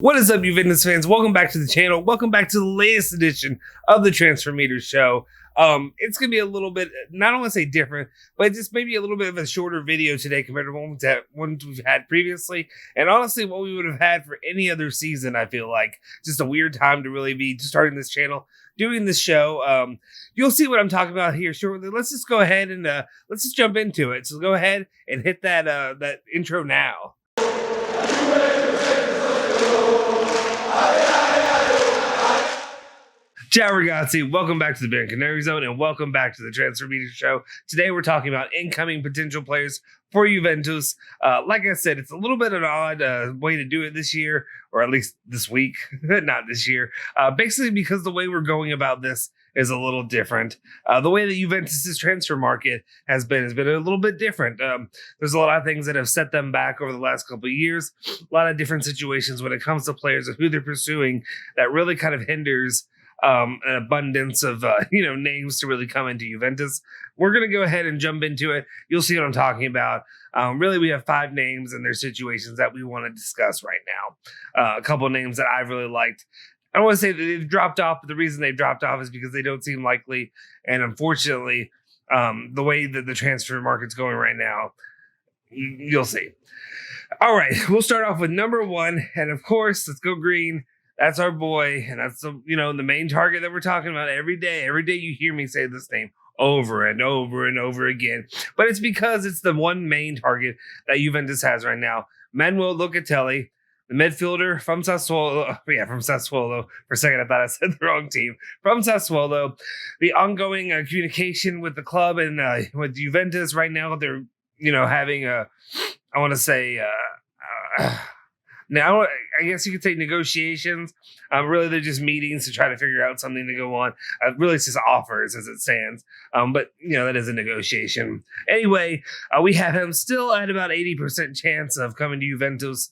What is up, Juventus fans? Welcome back to the channel. Welcome back to the latest edition of the Transfer Meter Show. It's going to be a little bit, not want to say different, but just maybe a little bit of a shorter video today compared to ones we've had previously. And honestly, what we would have had for any other season, I feel like. Just a weird time to really be starting this channel, doing this show. You'll see what I'm talking about here shortly. Let's just go ahead and let's just jump into it. So go ahead and hit that that intro now. Ciao ragazzi, welcome back to the Bianconeri Zone and welcome back to the Transfer Meter Show. Today we're talking about incoming potential players for Juventus. Like I said, it's a little bit of an odd way to do it this year, or at least this week, not this year. Basically because the way we're going about this is a little different. The way that Juventus' transfer market has been a little bit different. There's a lot of things that have set them back over the last couple of years. A lot of different situations when it comes to players and who they're pursuing that really kind of hinders an abundance of names to really come into Juventus. We're going to go ahead and jump into it. You'll see what I'm talking about. Really, we have 5 names and their situations that we want to discuss right now. A couple of names that I've really liked. I don't want to say that they've dropped off, but the reason they've dropped off is because they don't seem likely. And unfortunately, the way that the transfer market's going right now, you'll see. All right, we'll start off with number 1. And of course, let's go green. That's our boy, and that's the main target that we're talking about every day. Every day you hear me say this name over and over and over again. But it's because it's the one main target that Juventus has right now. Manuel Locatelli, the midfielder from Sassuolo. Yeah, from Sassuolo. For a second, I thought I said the wrong team. From Sassuolo. The ongoing communication with the club and with Juventus right now, they're having a, I want to say, now, I guess you could say negotiations. Really, they're just meetings to try to figure out something to go on. Really, it's just offers as it stands. But, that is a negotiation. Anyway, we have him still at about 80% chance of coming to Juventus.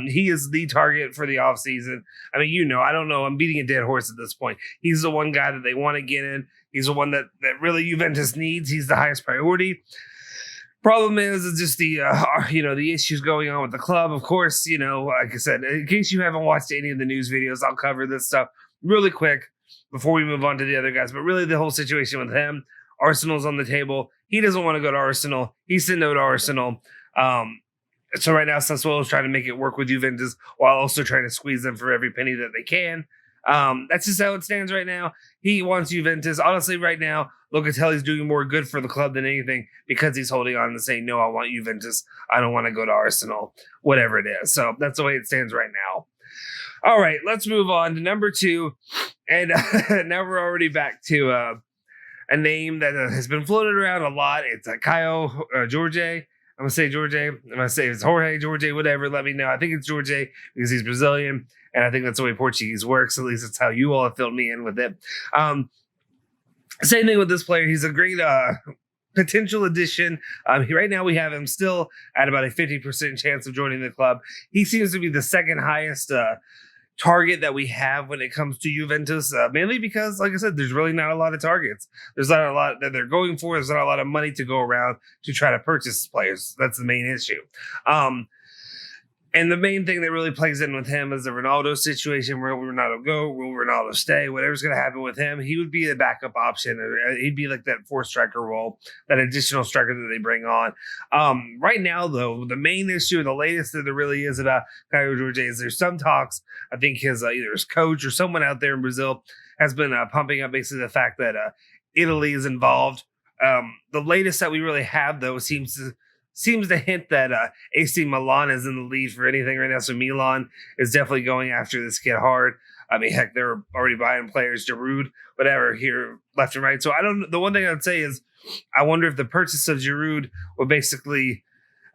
He is the target for the offseason. I mean, I don't know. I'm beating a dead horse at this point. He's the one guy that they want to get in. He's the one that really Juventus needs. He's the highest priority. Problem is just the the issues going on with the club. Of course, like I said, in case you haven't watched any of the news videos, I'll cover this stuff really quick before we move on to the other guys. But really, the whole situation with him, Arsenal's on the table. He doesn't want to go to Arsenal. He said no to Arsenal. So right now, Sassuolo is trying to make it work with Juventus while also trying to squeeze them for every penny that they can. That's just how it stands right now. He wants Juventus. Honestly, right now, Locatelli's doing more good for the club than anything because he's holding on and saying, no, I want Juventus. I don't want to go to Arsenal, whatever it is. So that's the way it stands right now. All right, let's move on to number 2. And now we're already back to a name that has been floated around a lot. It's Kaio Jorge. I'm going to say Jorge. I'm going to say it's Jorge, whatever. Let me know. I think it's Jorge because he's Brazilian. And I think that's the way Portuguese works. At least that's how you all have filled me in with it. Same thing with this player. He's a great potential addition. Right now we have him still at about a 50% chance of joining the club. He seems to be the second highest target that we have when it comes to Juventus, mainly because, like I said, there's really not a lot of targets. There's not a lot that they're going for. There's not a lot of money to go around to try to purchase players. That's the main issue. And the main thing that really plays in with him is the Ronaldo situation. Will Ronaldo go? Will Ronaldo stay? Whatever's going to happen with him, he would be the backup option. He'd be like that 4th striker role, that additional striker that they bring on. Right now, though, the main issue, the latest that there really is about Kaio Jorge is there's some talks. I think either his coach or someone out there in Brazil has been pumping up basically the fact that Italy is involved. The latest that we really have, though, seems to hint that AC Milan is in the lead for anything right now. So Milan is definitely going after this kid hard. I mean, heck, they're already buying players, Giroud, whatever, here left and right. So the one thing I would say is I wonder if the purchase of Giroud will basically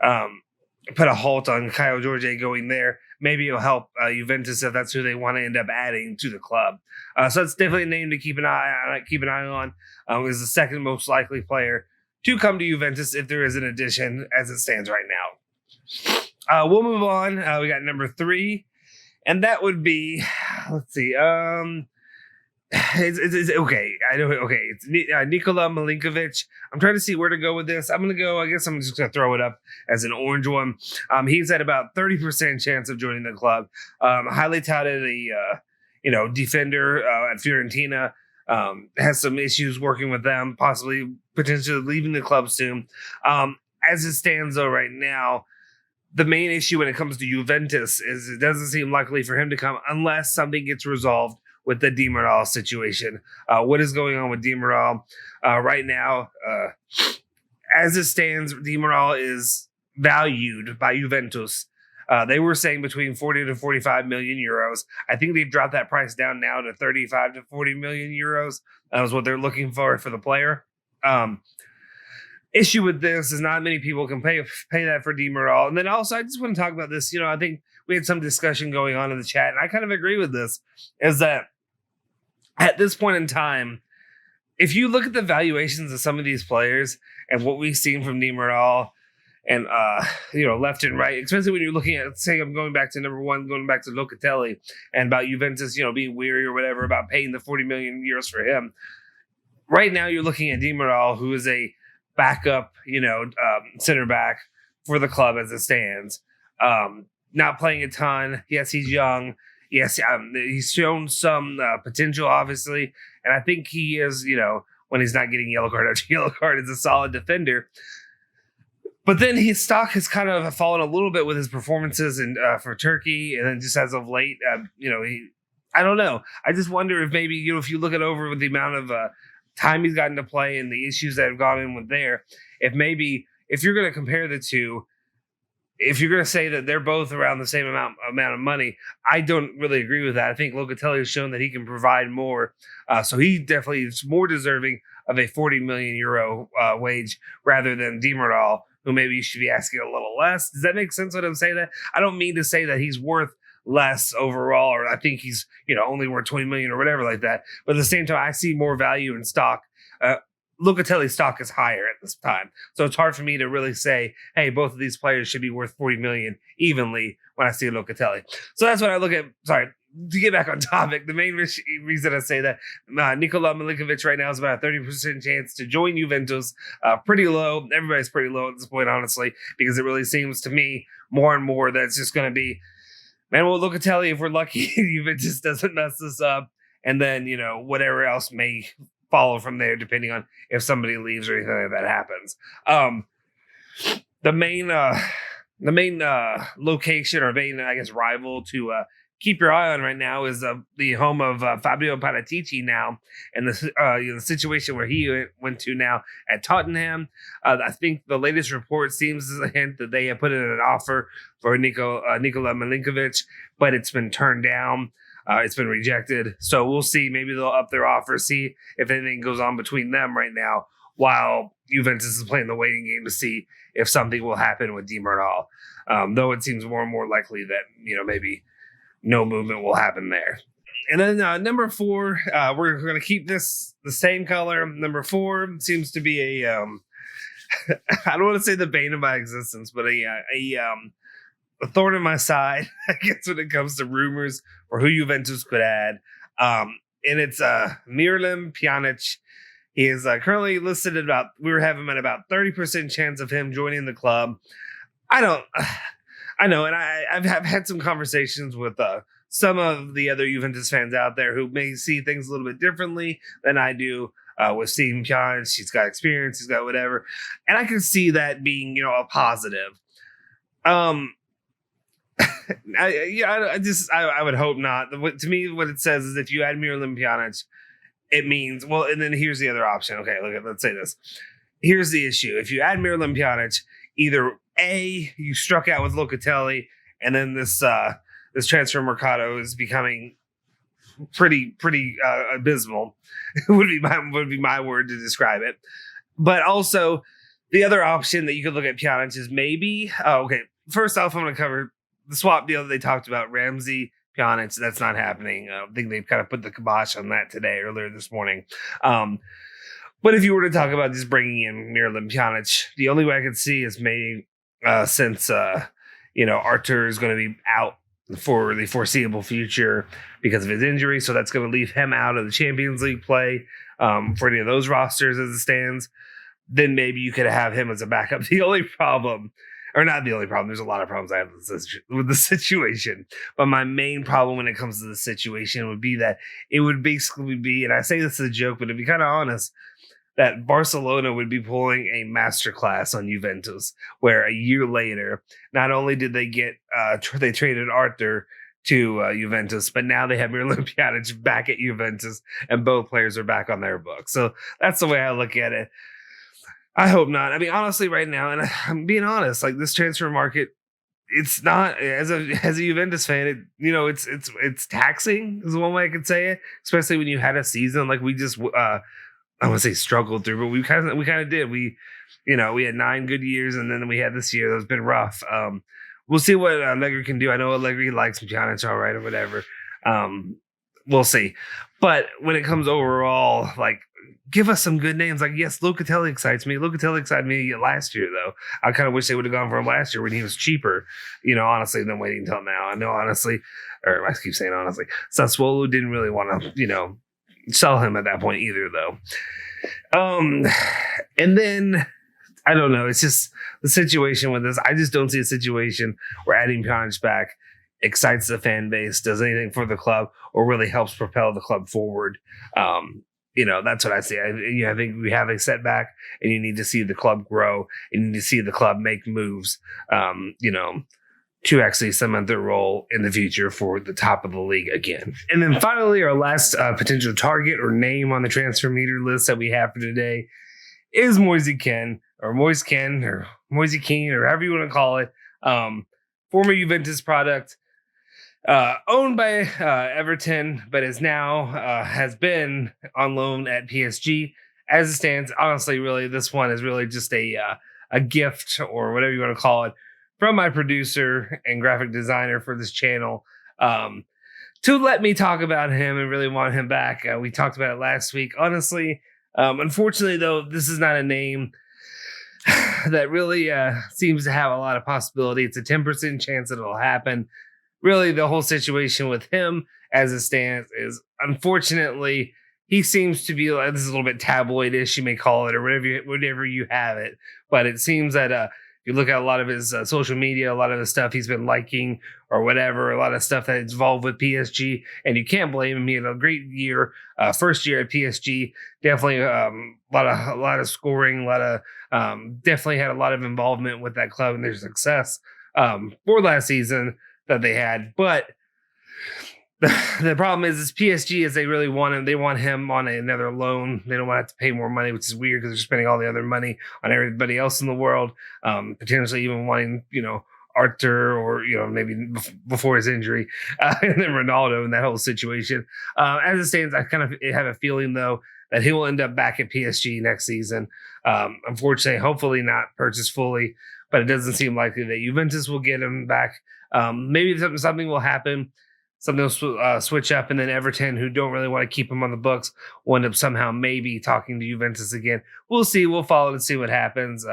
put a halt on Kaio Jorge going there. Maybe it'll help Juventus if that's who they want to end up adding to the club. So it's definitely a name to keep an eye on. Is the second most likely player to come to Juventus if there is an addition as it stands right now. We'll move on. We got number 3, and that would be, let's see, it's okay. I know. Okay, it's Nikola Milenkovic. I'm trying to see where to go with this. I'm gonna go. I guess I'm just gonna throw it up as an orange one. He's at about 30% chance of joining the club. Highly touted, defender at Fiorentina. Has some issues working with them, possibly potentially leaving the club soon. As it stands though, right now, the main issue when it comes to Juventus is it doesn't seem likely for him to come unless something gets resolved with the Demiral situation. What is going on with Demiral right now? As it stands, Demiral is valued by Juventus. They were saying between 40 to 45 million euros. I think they've dropped that price down now to 35 to 40 million euros. That was what they're looking for the player. Issue with this is not many people can pay that for Demiral. And then also, I just want to talk about this. I think we had some discussion going on in the chat, and I kind of agree with this, is that at this point in time, if you look at the valuations of some of these players and what we've seen from Demiral and, left and right, especially when you're looking at, say, I'm going back to number one, going back to Locatelli and about Juventus, being weary or whatever about paying the 40 million euros for him. Right now, you're looking at Demiral, who is a backup, center back for the club as it stands. Not playing a ton. Yes, he's young. Yes, he's shown some potential, obviously. And I think he is, when he's not getting yellow card after yellow card, is a solid defender. But then his stock has kind of fallen a little bit with his performances for Turkey. And then just as of late, I don't know. I just wonder if maybe, if you look at over with the amount of time he's gotten to play and the issues that have gone in with there, if you're going to compare the two, if you're going to say that they're both around the same amount of money, I don't really agree with that. I think Locatelli has shown that he can provide more. So he definitely is more deserving of a 40 million euro wage rather than Demiral, who maybe you should be asking a little less. Does that make sense when I'm saying that? I don't mean to say that he's worth less overall, or I think he's, only worth 20 million or whatever like that. But at the same time, I see more value in stock. Locatelli's stock is higher at this time. So it's hard for me to really say, hey, both of these players should be worth 40 million evenly when I see Locatelli. So that's what I look at. Sorry, to get back on topic, the main reason I say that Nikola Milenkovic right now is about a 30% chance to join Juventus. Pretty low. Everybody's pretty low at this point, honestly, because it really seems to me more and more that it's just going to be Manuel Locatelli, if we're lucky, Juventus doesn't mess this up. And then, whatever else may follow from there, depending on if somebody leaves or anything like that happens. The main location or main, I guess, rival to keep your eye on right now is the home of Fabio Paratici now, and the situation where he went to now at Tottenham. I think the latest report seems as a hint that they have put in an offer for Nikola Milenkovic, but it's been turned down. It's been rejected. So we'll see. Maybe they'll up their offer, see if anything goes on between them right now, while Juventus is playing the waiting game to see if something will happen with Demiral. Though it seems more and more likely that, maybe no movement will happen there. And then number 4, we're going to keep this the same color. Number 4 seems to be a, I don't want to say the bane of my existence, but a thorn in my side, I guess, when it comes to rumors or who Juventus could add. And it's Miralem Pjanic. He is currently listed at we were having him at about 30% chance of him joining the club. I know, and I've had some conversations with some of the other Juventus fans out there who may see things a little bit differently than I do with seeing Pjanic. He's got experience, he's got whatever. And I can see that being, a positive. I would hope not. To me, what it says is if you add Miralem Pjanic, it means, well, and then here's the other option. Okay, let's say this. Here's the issue. If you add Miralem Pjanic, either A, you struck out with Locatelli, and then this transfer Mercato is becoming pretty abysmal. would be my word to describe it. But also, the other option that you could look at Pjanic is maybe, first off, I'm going to cover the swap deal that they talked about, Ramsey, Pjanic. That's not happening. I think they've kind of put the kibosh on that earlier this morning. But if you were to talk about just bringing in Miralem Pjanic, the only way I could see is maybe since Artur is going to be out for the foreseeable future because of his injury. So that's going to leave him out of the Champions League play for any of those rosters as it stands. Then maybe you could have him as a backup. The only problem, or not the only problem, there's a lot of problems I have with the situation. But my main problem when it comes to the situation would be that it would basically be, and I say this as a joke, but to be kind of honest, that Barcelona would be pulling a masterclass on Juventus, where a year later, not only did they get, they traded Arthur to Juventus, but now they have Miralem Pjanic back at Juventus, and both players are back on their books. So that's the way I look at it. I hope not. I mean, honestly, right now, and I'm being honest, like this transfer market, it's not as a Juventus fan. It's taxing is one way I could say it, especially when you had a season like we just I want to say struggled through, but we kind of did. We had 9 good years, and then we had this year that's been rough. We'll see what Allegri can do. I know Allegri likes Pjanic all right or whatever. We'll see. But when it comes overall, like, give us some good names. Like, yes, Locatelli excites me. Locatelli excited me last year, though. I kind of wish they would have gone for him last year when he was cheaper, honestly, than waiting until now. I know, honestly, or I keep saying honestly, Sassuolo didn't really want to, sell him at that point either, though. And then I don't know. It's just the situation with this. I just don't see a situation where adding Pjanic back excites the fan base, does anything for the club, or really helps propel the club forward. That's what I see. I think we have a setback, and you need to see the club grow, and you need to see the club make moves, to actually cement their role in the future for the top of the league again. And then finally, our last potential target or name on the transfer meter list that we have for today is Moise Kean, or Moise Kean, or however you want to call it. Former Juventus product, owned by Everton, but is now has been on loan at PSG. As it stands, honestly, really, this one is really just a gift, or whatever you want to call it, from my producer and graphic designer for this channel, to let me talk about him and really want him back. We talked about it last week. Honestly, unfortunately, though, this is not a name that really seems to have a lot of possibility. It's a 10% chance that it'll happen. Really, the whole situation with him as it stands is, unfortunately, he seems to be, this is a little bit tabloid-ish, you may call it, or whatever you have it. But it seems that you look at a lot of his social media, a lot of the stuff he's been liking or whatever, a lot of stuff that's involved with PSG, and you can't blame him. He had a great year, first year at PSG. Definitely a lot of scoring, definitely had a lot of involvement with that club and their success for last season that they had. But the problem is PSG is they really want him. They want him on another loan. They don't want to have to pay more money, which is weird because they're spending all the other money on everybody else in the world. Potentially even wanting, Arthur, or maybe before his injury, and then Ronaldo in that whole situation. As it stands, I kind of have a feeling though that he will end up back at PSG next season. Unfortunately, hopefully not purchased fully, but it doesn't seem likely that Juventus will get him back. Maybe something will happen. Something will switch up, and then Everton, who don't really want to keep him on the books, will end up somehow maybe talking to Juventus again. We'll see. We'll follow to see what happens.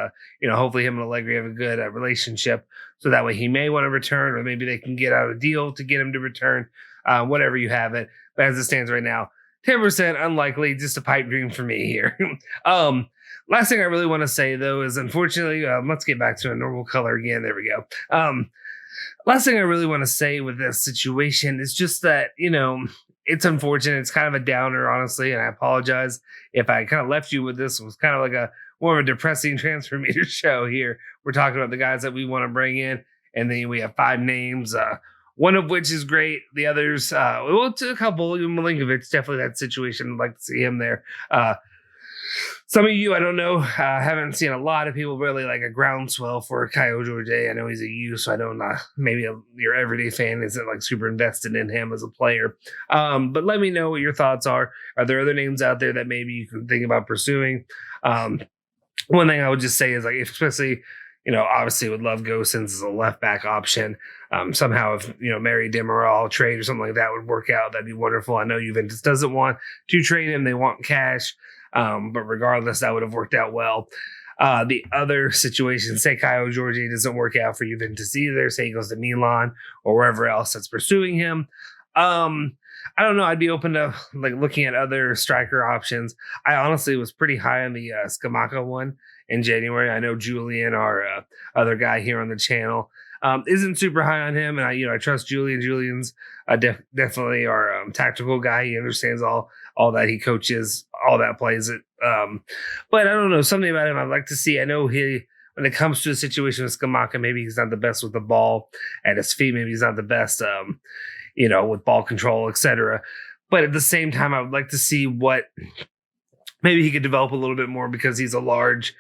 Hopefully him and Allegri have a good relationship, so that way he may want to return, or maybe they can get out a deal to get him to return, whatever you have it. But as it stands right now, 10% unlikely, just a pipe dream for me here. Last thing I really want to say, though, is unfortunately, let's get back to a normal color again. There we go. Last thing I really want to say with this situation is just that, it's unfortunate. It's kind of a downer, honestly, and I apologize if I kind of left you with this. It was kind of like a more of a depressing transfer meter show here. We're talking about the guys that we want to bring in, and then we have 5 names, one of which is great. The others, a couple. Milenkovic, definitely that situation. I'd like to see him there. Some of you, I don't know, haven't seen a lot of people really like a groundswell for Kaio Jorge. I know he's a youth, so I don't know. Maybe your everyday fan isn't like super invested in him as a player. But let me know what your thoughts are. Are there other names out there that maybe you can think about pursuing? One thing I would just say is, like, especially, obviously would love Gosens as a left back option. Somehow if, Mary Demiral trade or something like that would work out, that'd be wonderful. I know Juventus doesn't want to trade him. They want cash. But regardless, that would have worked out well. The other situation, say Kaio Jorge doesn't work out for Juventus either, say he goes to Milan or wherever else that's pursuing him. I don't know. I'd be open to like looking at other striker options. I honestly was pretty high on the Scamacca one in January. I know Julian, our other guy here on the channel, isn't super high on him, and I trust Julian. Julian's definitely our tactical guy. He understands all that. He coaches all that, plays it. But I don't know, something about him I'd like to see. I know when it comes to a situation with Scamacca, maybe he's not the best with the ball at his feet. Maybe he's not the best, with ball control, etc. But at the same time, I would like to see what maybe he could develop a little bit more, because he's a large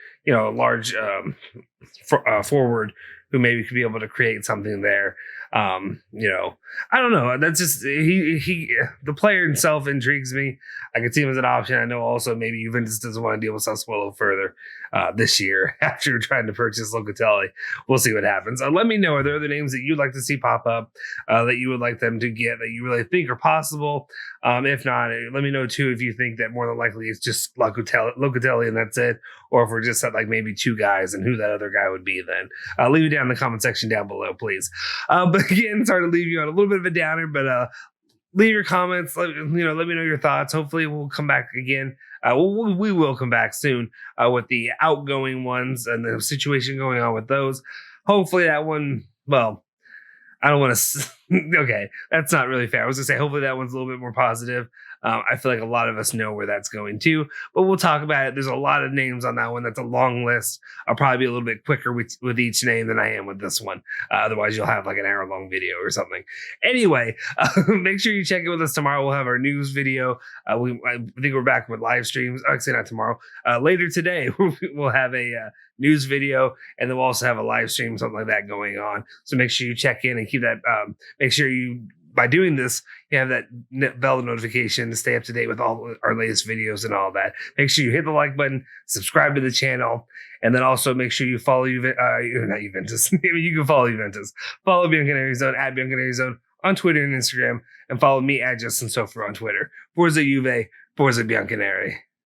forward who maybe could be able to create something there. I don't know. That's just the player himself intrigues me. I could see him as an option. I know also maybe Juventus doesn't want to deal with Sassuolo further this year after trying to purchase Locatelli. We'll see what happens. Let me know, are there other names that you'd like to see pop up that you would like them to get, that you really think are possible? If not, let me know too if you think that more than likely it's just Locatelli and that's it, or if we're just at like maybe two guys and who that other guy would be then. Leave it down in the comment section down below, please. But again, sorry to leave you on a little bit of a downer, but leave your comments. Let me know your thoughts. Hopefully we'll come back again. We will come back soon with the outgoing ones and the situation going on with those. Hopefully that one, well, I don't want to. Okay, that's not really fair. I was going to say, hopefully that one's a little bit more positive. I feel like a lot of us know where that's going to, but we'll talk about it. There's a lot of names on that one. That's a long list. I'll probably be a little bit quicker with each name than I am with this one. Otherwise, you'll have like an hour-long video or something. Anyway, make sure you check in with us tomorrow. We'll have our news video. I think we're back with live streams. Actually, not tomorrow. Later today, we'll have a news video, and then we'll also have a live stream, something like that going on. So make sure you check in and keep that. Make sure you, by doing this, you have that bell notification to stay up to date with all our latest videos and all that. Make sure you hit the like button, subscribe to the channel, and then also make sure you follow not Juventus. You can follow Juventus. Follow Bianconeri Zone at Bianconeri Zone on Twitter and Instagram, and follow me at Justin Sofer on Twitter. Forza Juve, Forza Bianconeri.